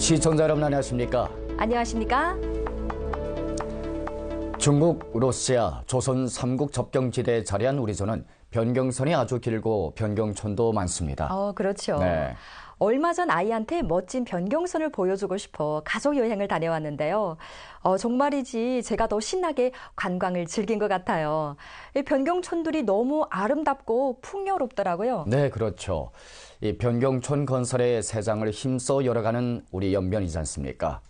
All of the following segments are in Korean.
시청자 여러분 안녕하십니까? 안녕하십니까? 중국, 러시아, 조선 3국 접경지대에 자리한 우리 조는 변경선이 아주 길고 변경촌도 많습니다. 그렇죠. 네. 얼마 전 아이한테 멋진 변경선을 보여주고 싶어 가족 여행을 다녀왔는데요. 정말이지 제가 더 신나게 관광을 즐긴 것 같아요. 이 변경촌들이 너무 아름답고 풍요롭더라고요. 네, 그렇죠. 이 변경촌 건설에 세장을 힘써 열어가는 우리 연변이지 않습니까?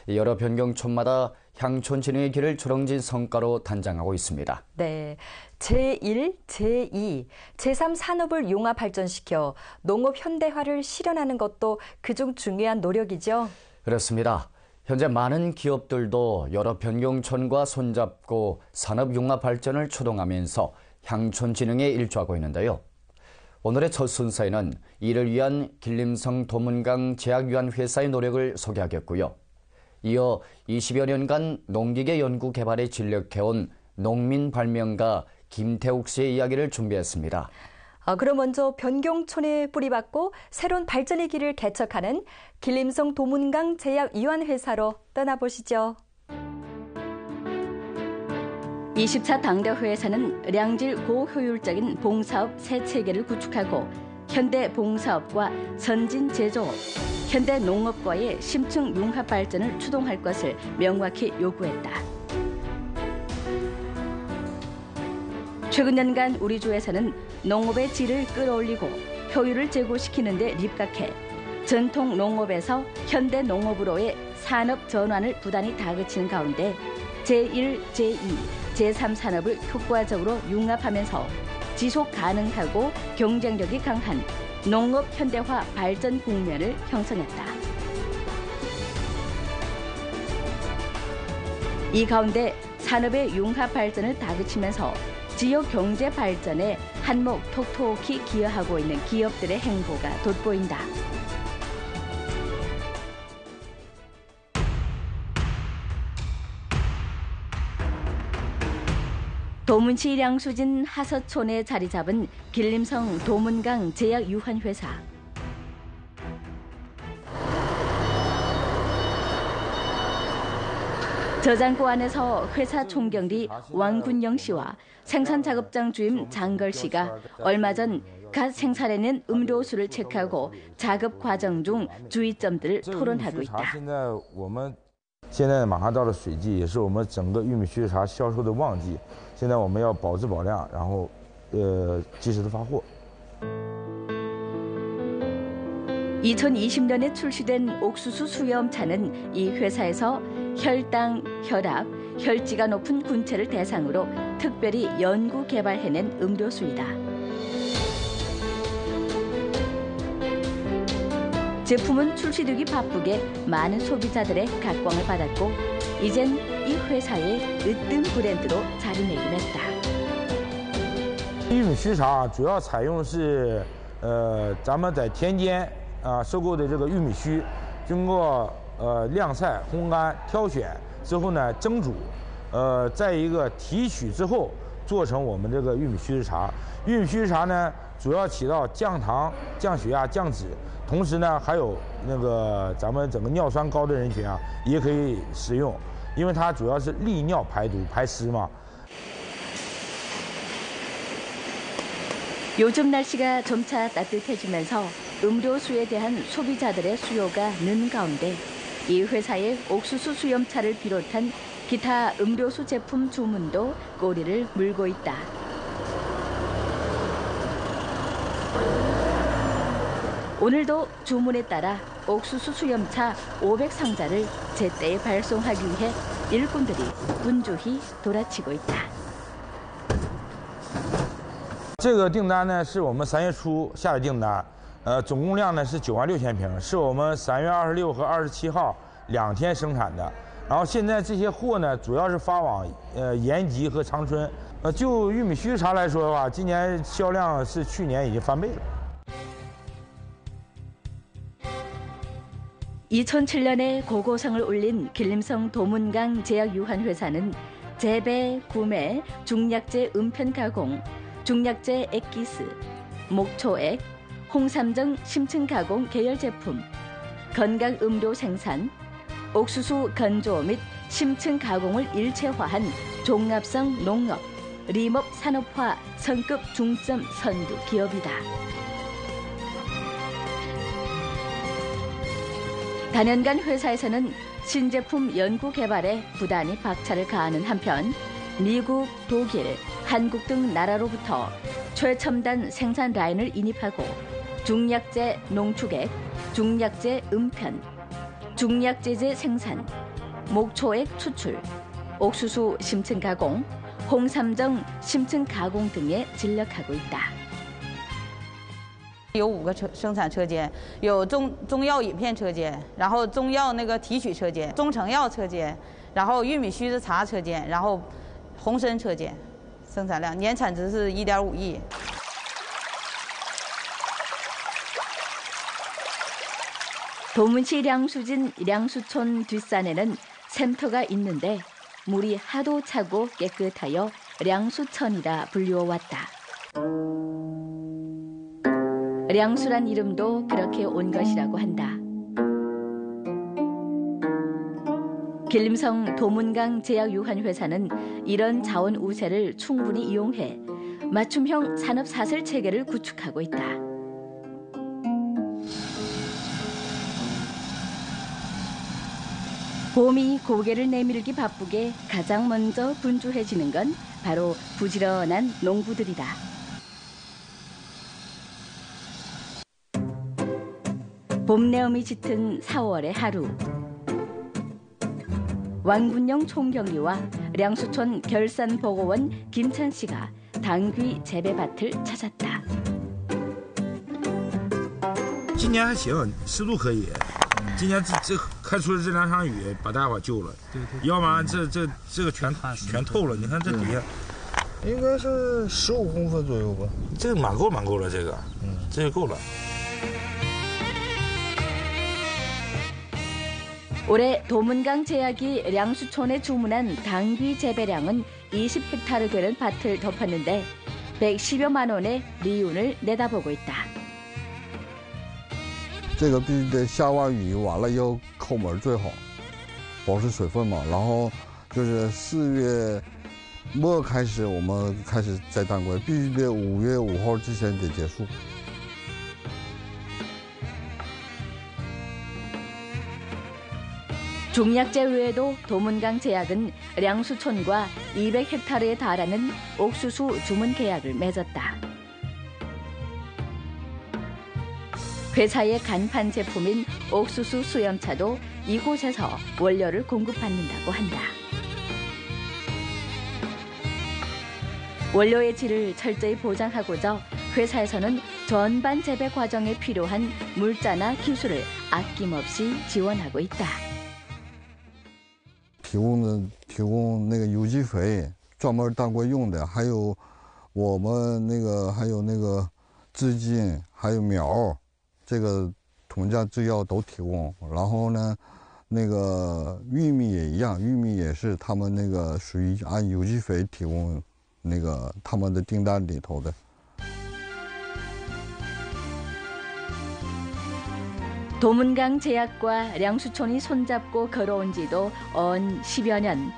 여러 변경촌마다 향촌진흥의 길을 주렁진 성과로 단장하고 있습니다. 네, 제1, 제2, 제3 산업을 융합 발전시켜 농업 현대화를 실현하는 것도 그중 중요한 노력이죠. 그렇습니다. 현재 많은 기업들도 여러 변경촌과 손잡고 산업 융합 발전을 추동하면서 향촌진흥에 일조하고 있는데요. 오늘의 첫 순서에는 이를 위한 길림성 도문강 제약유한회사의 노력을 소개하겠고요. 이어 20여 년간 농기계 연구 개발에 진력해온 농민 발명가 김태욱 씨의 이야기를 준비했습니다. 그럼 먼저 변경촌에 뿌리박고 새로운 발전의 길을 개척하는 길림성 도문강 제약유한회사로 떠나보시죠. 24 당대회에서는 량질 고효율적인 봉사업 새 체계를 구축하고 현대 봉사업과 선진 제조업, 현대 농업과의 심층 융합 발전을 추동할 것을 명확히 요구했다. 최근 년간 우리 조에서는 농업의 질을 끌어올리고 효율을 제고시키는 데 입각해 전통 농업에서 현대 농업으로의 산업 전환을 부단히 다그치는 가운데 제1, 제2, 제3 산업을 효과적으로 융합하면서 지속 가능하고 경쟁력이 강한 농업 현대화 발전 국면을 형성했다. 이 가운데 산업의 융합 발전을 다그치면서 지역 경제 발전에 한몫 톡톡히 기여하고 있는 기업들의 행보가 돋보인다. 도문시 량수진 하서촌에 자리 잡은 길림성 도문강 제약유한회사. 저장고 안에서 회사 총경리 왕군영 씨와 생산작업장 주임 장걸 씨가 얼마 전 갓 생산해낸 음료수를 체크하고 작업 과정 중 주의점들을 토론하고 있다. 现在马上到了水季，也是我们整个玉米须茶销售的旺季。现在我们要保质保量，然后及时的发货。 2020년에 출시된 옥수수 수염차는 이 회사에서 혈당, 혈압, 혈지가 높은 군체를 대상으로 특별히 연구 개발해낸 음료수이다. 제품은 출시되기 바쁘게 많은 소비자들의 각광을 받았고 이젠 이 회사의 으뜸 브랜드로 자리매김했다. 玉米须茶主要采用是咱们在田间收购的这个玉米须，经过晾晒、烘干、挑选之后呢蒸煮，再一个提取之后做成我们这个玉米须茶。玉米须茶呢主要起到降糖、降血压、降脂。 同时呢，还有那个咱们整个尿酸高的人群也可以食用，因为它主要是利尿排毒、排湿嘛。 요즘 날씨가 점차 따뜻해지면서 음료수에 대한 소비자들의 수요가 는 가운데 이 회사의 옥수수 수염차를 비롯한 기타 음료수 제품 주문도 꼬리를 물고 있다. 오늘도 주문에 따라 옥수수 수염차 500상자를 제때에 발송하기 위해 일꾼들이 분주히 돌아치고 있다. 这个订单呢是我们3月初下的订单，总共量呢是96000瓶，是我们3月26和27号2天生产的。然后现在这些货呢主要是发往延吉和长春。就玉米须茶来说的话，今年销量是去年已经翻倍了。 2007년에 고고성을 올린 길림성 도문강 제약유한회사는 재배, 구매, 중약재 음편 가공, 중약재 액기스, 목초액, 홍삼정 심층 가공 계열 제품, 건강 음료 생산, 옥수수 건조 및 심층 가공을 일체화한 종합성 농업, 림업 산업화 성급 중점 선두 기업이다. 단연간 회사에서는 신제품 연구 개발에 부단히 박차를 가하는 한편 미국, 독일, 한국 등 나라로부터 최첨단 생산 라인을 인입하고 중약재 농축액, 중약재 음편, 중약재재 생산, 목초액 추출, 옥수수 심층 가공, 홍삼정 심층 가공 등에 진력하고 있다. 有5个生产车间，有中药饮片车间，然后中药那个提取车间，中成药车间，然后玉米须的茶车间，然后红参车间，生产量年产值是1.5亿。 도문시 량수진 량수촌 뒷산에는 샘터가 있는데 물이 하도 차고 깨끗하여 량수천이라 불리워왔다. 량수란 이름도 그렇게 온 것이라고 한다. 길림성 도문강 제약유한회사는 이런 자원 우세를 충분히 이용해 맞춤형 산업 사슬 체계를 구축하고 있다. 봄이 고개를 내밀기 바쁘게 가장 먼저 분주해지는 건 바로 부지런한 농부들이다. 봄내음이 짙은 4월의 하루. 왕군영 총경리와 량수촌 결산보고원 김찬 씨가 당귀 재배밭을 찾았다. 今年还行，湿度可以。今年这开出的这2场雨把大伙救了，要不然这个全透了。你看这底下，应该是15公分左右吧。这个蛮够了，这个，这就够了。 올해 도문강 제약이 량수촌에 주문한 당귀 재배량은 20헥타르 되는 밭을 덮었는데 110여만 원의 리윤을 내다보고 있다. 这个必须得下完雨完了要抠门最好，保持水分嘛。然后就是4月末开始，我们开始摘当归，必须得5月5号之前得结束。 중약재 외에도 도문강 제약은 량수촌과 200헥타르에 달하는 옥수수 주문 계약을 맺었다. 회사의 간판 제품인 옥수수 수염차도 이곳에서 원료를 공급받는다고 한다. 원료의 질을 철저히 보장하고자 회사에서는 전반 재배 과정에 필요한 물자나 기술을 아낌없이 지원하고 있다. 提供那个有机肥，专门当归用的，还有我们还有资金，还有苗，这个土家制药都提供。然后呢，玉米也一样，玉米也是他们属于按有机肥提供他们的订单里头的。 도문강 제약과 량수촌이 손잡고 걸어온 지도 언 10여 년.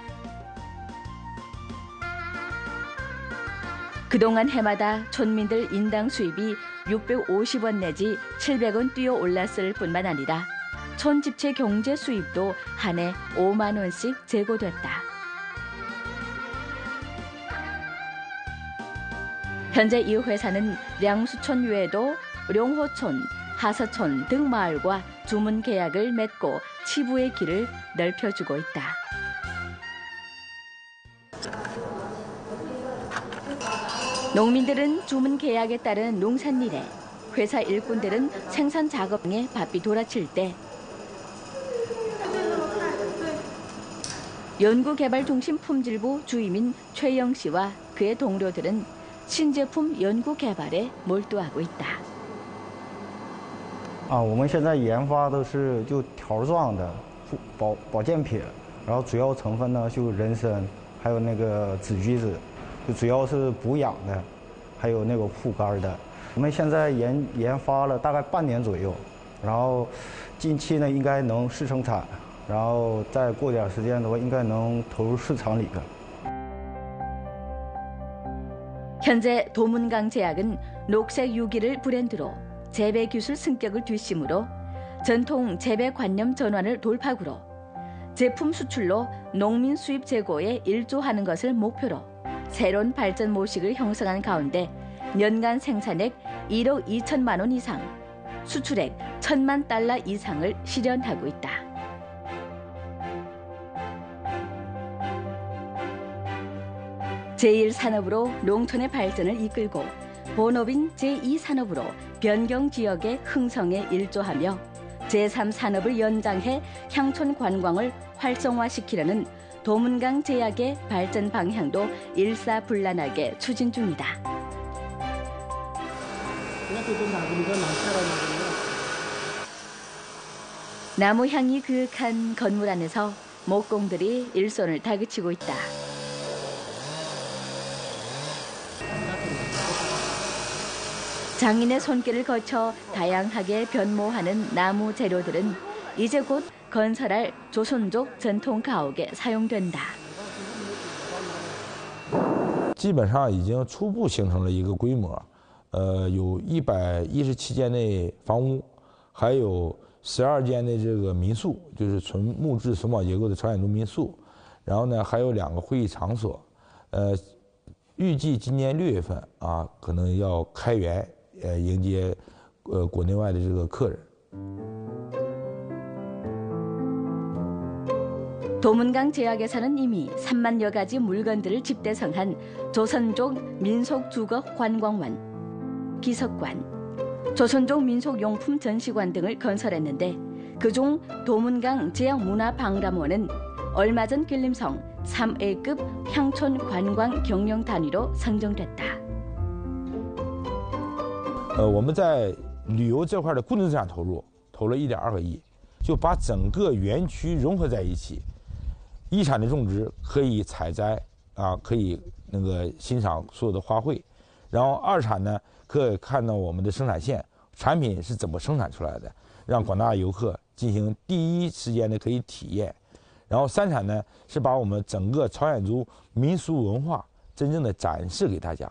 그동안 해마다 촌민들 인당 수입이 650원 내지 700원 뛰어 올랐을 뿐만 아니라 촌 집체 경제 수입도 한 해 5만 원씩 제고됐다. 현재 이 회사는 량수촌 외에도 룡호촌, 하서촌 등 마을과 주문 계약을 맺고 치부의 길을 넓혀주고 있다. 농민들은 주문 계약에 따른 농산일에, 회사 일꾼들은 생산 작업에 바삐 돌아칠 때 연구개발중심 품질부 주임인 최영 씨와 그의 동료들은 신제품 연구 개발에 몰두하고 있다. 我们现在研发的是就条状的保健品，然后主要成分呢就人参，还有紫橘子，就主要是补养的，还有护肝的。我们现在研发了大概半年左右，然后近期呢应该能试生产，然后再过点时间的话应该能投入市场里边。 현재 도문강 제약은 녹색 유기를 브랜드로 재배 기술 승격을 뒷심으로 전통 재배 관념 전환을 돌파구로 제품 수출로 농민 수입 제고에 일조하는 것을 목표로 새로운 발전 모식을 형성한 가운데 연간 생산액 1억 2천만 원 이상, 수출액 1,000만 달러 이상을 실현하고 있다. 제1산업으로 농촌의 발전을 이끌고 본업인 제2산업으로 변경 지역의 흥성에 일조하며 제3산업을 연장해 향촌 관광을 활성화시키려는 도문강 제약의 발전 방향도 일사불란하게 추진 중이다. 나무 향이 그윽한 건물 안에서 목공들이 일손을 다그치고 있다. 장인의 손길을 거쳐 다양하게 변모하는 나무 재료들은 이제 곧 건설할 조선족 전통 가옥에 사용된다. 基本上已经初步形成了一个规模，有117间的房屋，还有12间的这个民宿，就是纯木质榫卯结构的朝鲜族民宿，然后呢还有2个会议场所，预计今年6月份啊可能要开园。 迎接国内外的这个客人。 도문강 제약에서는 이미 3만여 가지 물건들을 집대성한 조선족 민속 주거 관광원, 기석관, 조선족 민속 용품 전시관 등을 건설했는데 그중 도문강 제약문화박람원은 얼마 전 길림성 3A급 향촌 관광 경영 단위로 선정됐다. 我们在旅游这块的固定资产投了1.2个亿，就把整个园区融合在一起。一产的种植可以采摘啊，可以那个欣赏所有的花卉，然后二产呢可以看到我们的生产线，产品是怎么生产出来的，让广大游客进行第一时间的可以体验。然后三产呢是把我们整个朝鲜族民俗文化真正的展示给大家。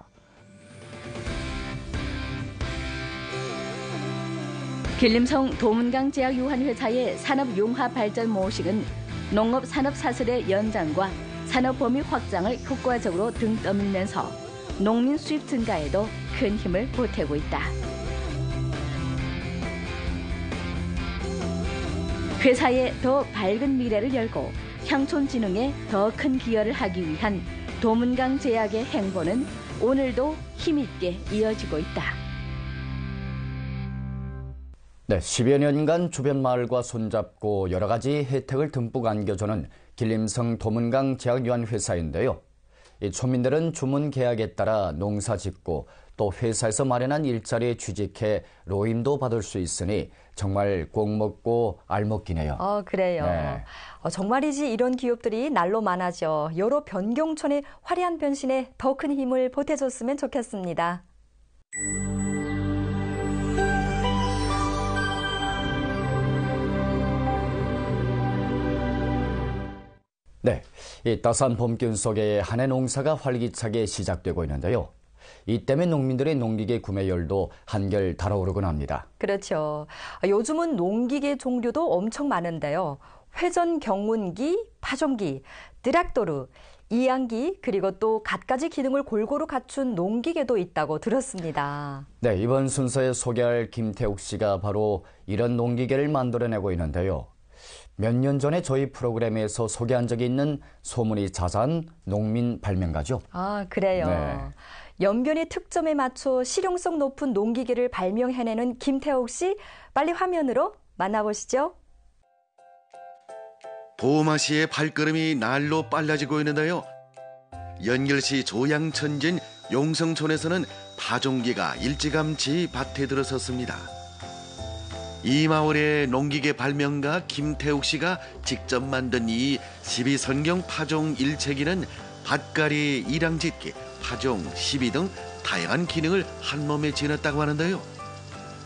길림성 도문강 제약 유한회사의 산업 융합 발전 모식은 농업 산업 사슬의 연장과 산업 범위 확장을 효과적으로 등 떠밀면서 농민 수입 증가에도 큰 힘을 보태고 있다. 회사에 더 밝은 미래를 열고 향촌 진흥에 더 큰 기여를 하기 위한 도문강 제약의 행보는 오늘도 힘있게 이어지고 있다. 네, 10여 년간 주변 마을과 손잡고 여러 가지 혜택을 듬뿍 안겨주는 길림성 도문강 제약유한회사인데요. 이 초민들은 주문 계약에 따라 농사 짓고 또 회사에서 마련한 일자리에 취직해 로임도 받을 수 있으니 정말 꼭 먹고 알 먹기네요. 그래요. 네. 정말이지 이런 기업들이 날로 많아져 여러 변경촌의 화려한 변신에 더 큰 힘을 보태줬으면 좋겠습니다. 네, 이 따스한 봄기운 속에 한 해 농사가 활기차게 시작되고 있는데요. 이 때문에 농민들의 농기계 구매율도 한결 달아오르곤 합니다. 그렇죠. 요즘은 농기계 종류도 엄청 많은데요. 회전 경운기, 파종기, 트랙토르, 이양기, 그리고 또 갖가지 기능을 골고루 갖춘 농기계도 있다고 들었습니다. 네, 이번 순서에 소개할 김태욱 씨가 바로 이런 농기계를 만들어내고 있는데요. 몇 년 전에 저희 프로그램에서 소개한 적이 있는 소문이 자자한 농민 발명가죠. 그래요. 네. 연변의 특점에 맞춰 실용성 높은 농기계를 발명해내는 김태욱 씨, 빨리 화면으로 만나보시죠. 보마 씨의 발걸음이 날로 빨라지고 있는데요. 연결시 조양천진 용성촌에서는 파종기가 일찌감치 밭에 들어섰습니다. 이 마을의 농기계 발명가 김태욱 씨가 직접 만든 이 12선경 파종 일체기는 밭갈이, 일양짓기, 파종, 시비 등 다양한 기능을 한 몸에 지녔다고 하는데요.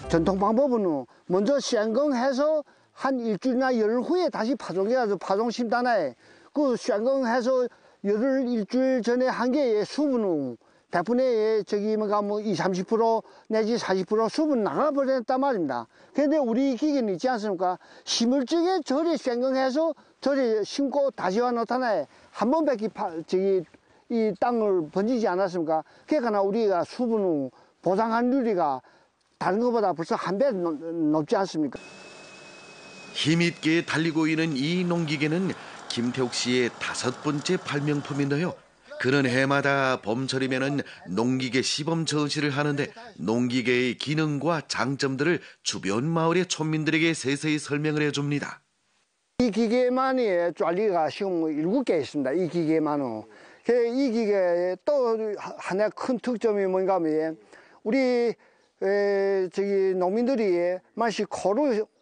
전통 방법은 먼저 생강해서 한 일주일이나 열흘 후에 다시 파종해 가지고 파종 심단에 그 생강해서 열흘 일주일 전에 한 개의 수분은 100분의 저기 뭐가 뭐 20-30% 내지 40% 수분 나가버렸단 말입니다. 그런데 우리 기계는 있지 않습니까? 심을 적에 저리 생강해서 저리 심고 다시 와 놓다나에 한 번밖에 이 땅을 번지지 않았습니까? 그러니까 우리가 수분을 보상환율이가 다른 것보다 벌써 한 배 높지 않습니까? 힘있게 달리고 있는 이 농기계는 김태욱 씨의 5번째 발명품인데요. 그런 해마다 봄철이면은 농기계 시범 전시를 하는데 농기계의 기능과 장점들을 주변 마을의 촌민들에게 세세히 설명을 해줍니다. 이 기계만이 쫄리가 지금 7개 있습니다. 이 기계만은. 이 기계의 또 하나의 큰 특점이 뭔가 하면 우리 농민들이 만시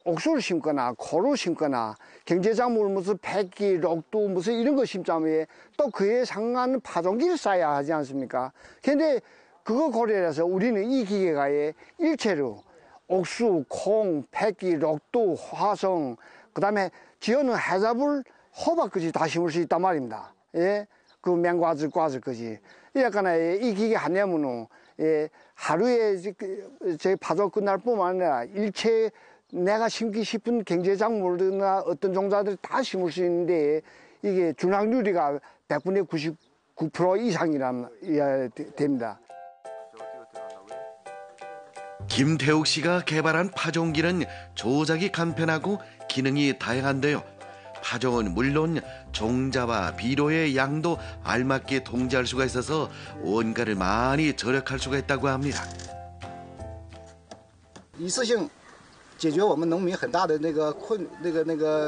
옥수를 심거나 고를 심거나 경제작물 무슨 백기, 록두 무슨 이런 거 심자면 또 그에 상한 파종기를 쌓아야 하지 않습니까? 근데 그거 고려해서 우리는 이 기계가 일체로 옥수, 콩, 백기, 록두, 화성, 그다음에 지어는 해잡을 호박까지 다 심을 수 있단 말입니다. 예? 그 맹과즙, 과즙까지. 약간 이 기계 하냐면은 하루에 제 파종 끝날 뿐만 아니라 일체 내가 심기 싶은 경제작물이나 어떤 종자들 다 심을 수 있는데 이게 준확률이가 100분의 99% 이상이라면 됩니다. 김태욱 씨가 개발한 파종기는 조작이 간편하고 기능이 다양한데요. 파종은 물론 종자와 비료의 양도 알맞게 통제할 수가 있어서 원가를 많이 절약할 수가 있다고 합니다. 一次性解决我们农民很大的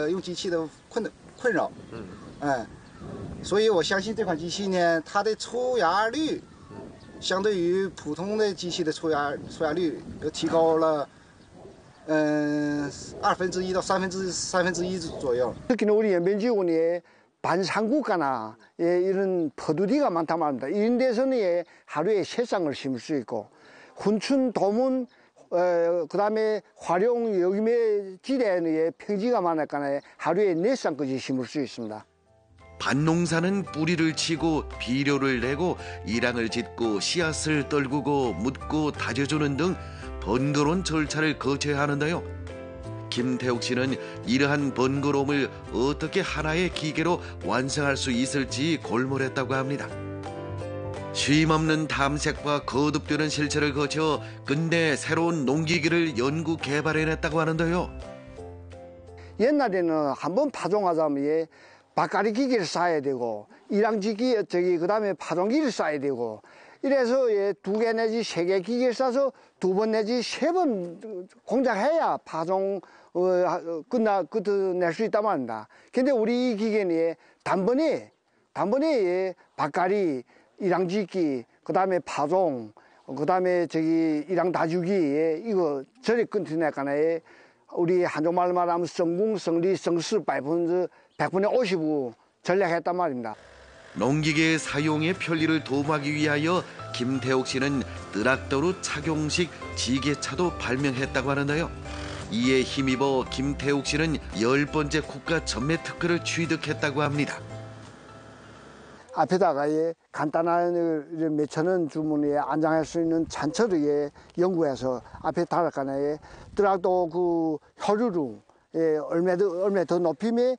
用机器的困扰。所以我相信这款机器呢，它的出芽率相对于普通的机器的出芽率又提高了1/2到1/3左右。 특히나 우리 연변지구에 반산국가나 이런 퍼두디가 많단 말입니다. 이런 데서는 하루에 3쌍을 심을 수 있고 훈춘, 도문, 그다음에 화룡, 여기매 지대에는 평지가 많으니까 하루에 4쌍까지 심을 수 있습니다. 밭농사는 뿌리를 치고 비료를 내고 이랑을 짓고 씨앗을 떨구고 묻고 다져주는 등 번거로운 절차를 거쳐야 하는데요. 김태욱 씨는 이러한 번거로움을 어떻게 하나의 기계로 완성할 수 있을지 골몰했다고 합니다. 쉼없는 탐색과 거듭되는 실체를 거쳐 끝내 새로운 농기계를 연구 개발해냈다고 하는데요. 옛날에는 한번 파종하자면 밭갈이 기계를 쌓아야 되고 이랑지기 그다음에 파종기를 쌓아야 되고 이래서 2개 내지 3개 기계를 싸서 2번 내지 3번 공작해야 파종 끝낼 수 있단 말입니다. 근데 우리 이 기계는 단번에 밭갈이, 이랑짓기, 그다음에 파종, 그다음에 이랑 다주기 이거 저리 끊어내니까 우리 한종말 말하면 성공, 성리, 성스 100분의 55 전략했단 말입니다. 농기계 사용의 편리를 도모하기 위하여 김태욱 씨는 뜨락도루 착용식 지게차도 발명했다고 하는데요. 이에 힘입어 김태욱 씨는 10번째 국가 전매 특허를 취득했다고 합니다. 앞에다가 간단한 몇천 원 주문에 안장할 수 있는 잔처를 연구해서 앞에 달았거나 뜨락도 그 효율을 얼마 더 높이며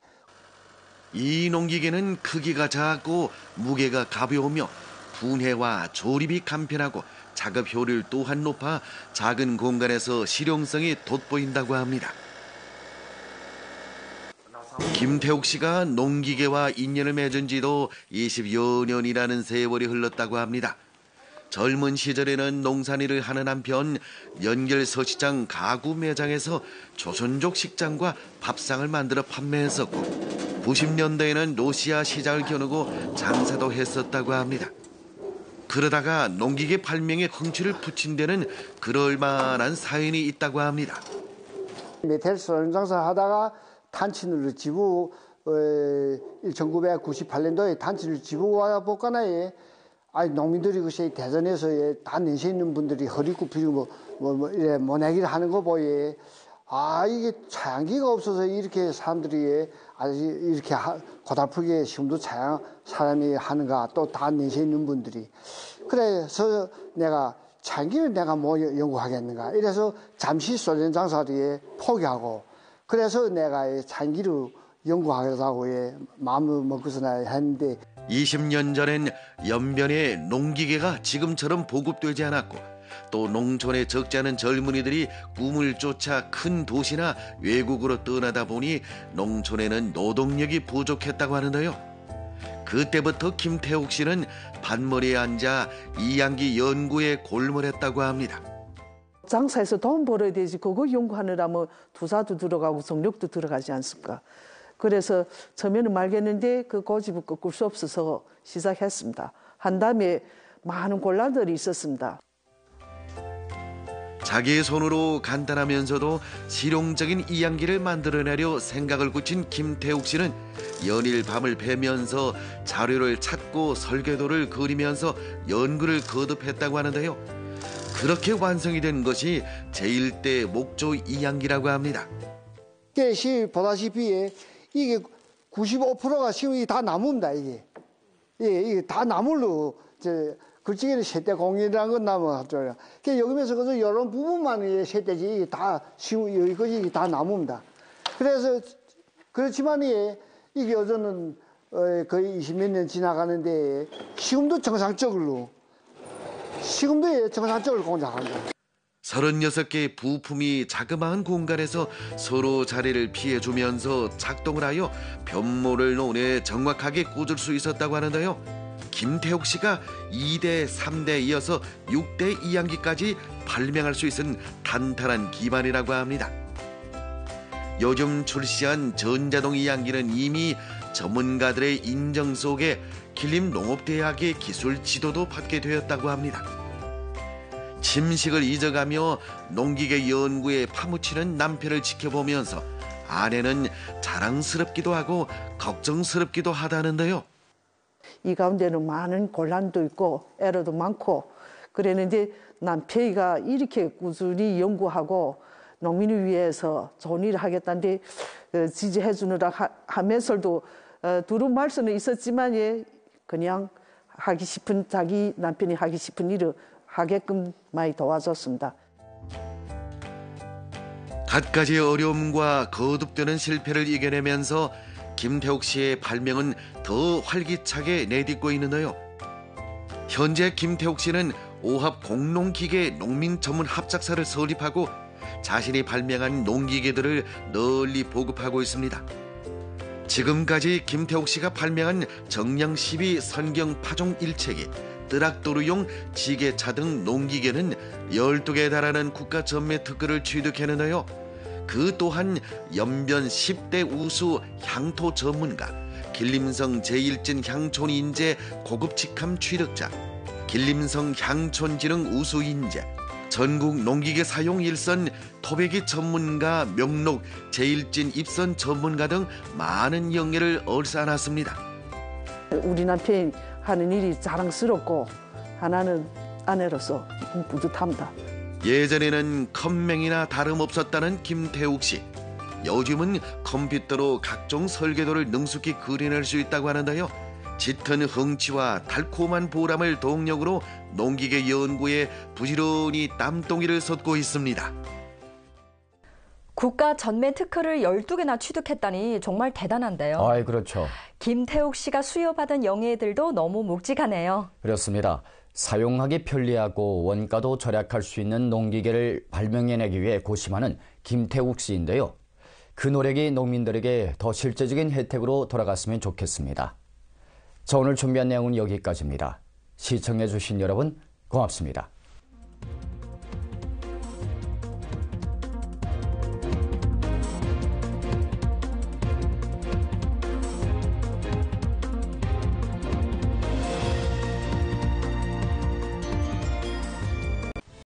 이 농기계는 크기가 작고 무게가 가벼우며 분해와 조립이 간편하고 작업 효율 또한 높아 작은 공간에서 실용성이 돋보인다고 합니다. 김태욱 씨가 농기계와 인연을 맺은 지도 20여 년이라는 세월이 흘렀다고 합니다. 젊은 시절에는 농산일을 하는 한편 연결서시장 가구 매장에서 조선족 식장과 밥상을 만들어 판매했었고 90년대에는 러시아 시장을 겨누고 장사도 했었다고 합니다. 그러다가 농기계 발명에 흥취를 붙인 데는 그럴만한 사연이 있다고 합니다. 메탈 장사 하다가 단친을 집고 1998년도에 단친을 집고 와 볼까나에 농민들이 글쎄 대전에서 다 내세 있는 분들이 허리 굽히고 이래 모내기를 하는 거 보여. 이게 차양기가 없어서 이렇게 사람들이 아주 이렇게 고달프게 시험도 사람이 하는가, 또 다 내세 있는 분들이. 그래서 내가 차양기를 내가 뭐 연구하겠는가. 이래서 잠시 소련 장사를 포기하고, 그래서 내가 차양기를 연구하겠다고 마음을 먹고서나 했는데, 20년 전엔 연변에 농기계가 지금처럼 보급되지 않았고, 또 농촌에 적지 않은 젊은이들이 꿈을 쫓아 큰 도시나 외국으로 떠나다 보니 농촌에는 노동력이 부족했다고 하는데요. 그때부터 김태욱 씨는 밭머리에 앉아 이양기 연구에 골몰했다고 합니다. 장사해서 돈 벌어야 되지, 그거 연구하느라면 투자도 들어가고 성력도 들어가지 않습니까? 그래서 처음에는 말겠는데 그 고집을 꺾을 수 없어서 시작했습니다. 한 다음에 많은 곤란들이 있었습니다. 자기의 손으로 간단하면서도 실용적인 이양기를 만들어내려 생각을 굳힌 김태욱 씨는 연일 밤을 새면서 자료를 찾고 설계도를 그리면서 연구를 거듭했다고 하는데요. 그렇게 완성이 된 것이 제1대 목조 이양기라고 합니다. 보다시피 이게 95%가 지금 다 나무입니다. 이게 다 나물로 글씨기는 세대공이라는 건 나무죠. 여기면서 그저 이런 부분만 세대지 다 여기까지 다 나무입니다. 그래서 그렇지만 이게 어제는 거의 20몇 년 지나가는데 지금도 정상적으로 공작합니다. 36개의 부품이 자그마한 공간에서 서로 자리를 피해주면서 작동을 하여 변모를 논에 정확하게 꽂을 수 있었다고 하는데요. 김태욱 씨가 2대, 3대 이어서 6대 이양기까지 발명할 수 있은 탄탄한 기반이라고 합니다. 요즘 출시한 전자동 이양기는 이미 전문가들의 인정 속에 길림농업대학의 기술 지도도 받게 되었다고 합니다. 침식을 잊어가며 농기계 연구에 파묻히는 남편을 지켜보면서 아내는 자랑스럽기도 하고 걱정스럽기도 하다는데요. 이 가운데는 많은 곤란도 있고 애로도 많고 그랬는데 남편이가 이렇게 꾸준히 연구하고 농민을 위해서 좋은 일을 하겠다는데 지지해 주느라 하면서도 두려움할 수는 있었지만 그냥 하기 싶은 자기 남편이 하기 싶은 일을 하게끔 많이 도와줬습니다. 갖가지 어려움과 거듭되는 실패를 이겨내면서 김태욱 씨의 발명은 더 활기차게 내딛고 있는데요. 현재 김태욱 씨는 오합 공농기계 농민 전문 합작사를 설립하고 자신이 발명한 농기계들을 널리 보급하고 있습니다. 지금까지 김태욱 씨가 발명한 정량 12 선경 파종 일체기, 뜨락도루용 지게차 등 농기계는 12개에 달하는 국가 전매 특허를 취득했는데요. 그 또한 연변 10대 우수 향토 전문가, 길림성 제1진 향촌 인재 고급 직함 취득자, 길림성 향촌지능 우수 인재, 전국 농기계 사용 일선 토배기 전문가 명록 제1진 입선 전문가 등 많은 영예를 얼싸안았습니다. 우리 남편이 하는 일이 자랑스럽고 하나는 아내로서 뿌듯합니다. 예전에는 컴맹이나 다름없었다는 김태욱 씨. 요즘은 컴퓨터로 각종 설계도를 능숙히 그려낼 수 있다고 하는데요. 짙은 흥취와 달콤한 보람을 동력으로 농기계 연구에 부지런히 땀동이를 쏟고 있습니다. 국가 전매 특허를 12개나 취득했다니 정말 대단한데요. 그렇죠. 김태욱 씨가 수여받은 영예들도 너무 묵직하네요. 그렇습니다. 사용하기 편리하고 원가도 절약할 수 있는 농기계를 발명해내기 위해 고심하는 김태욱 씨인데요. 그 노력이 농민들에게 더 실제적인 혜택으로 돌아갔으면 좋겠습니다. 자, 오늘 준비한 내용은 여기까지입니다. 시청해주신 여러분 고맙습니다.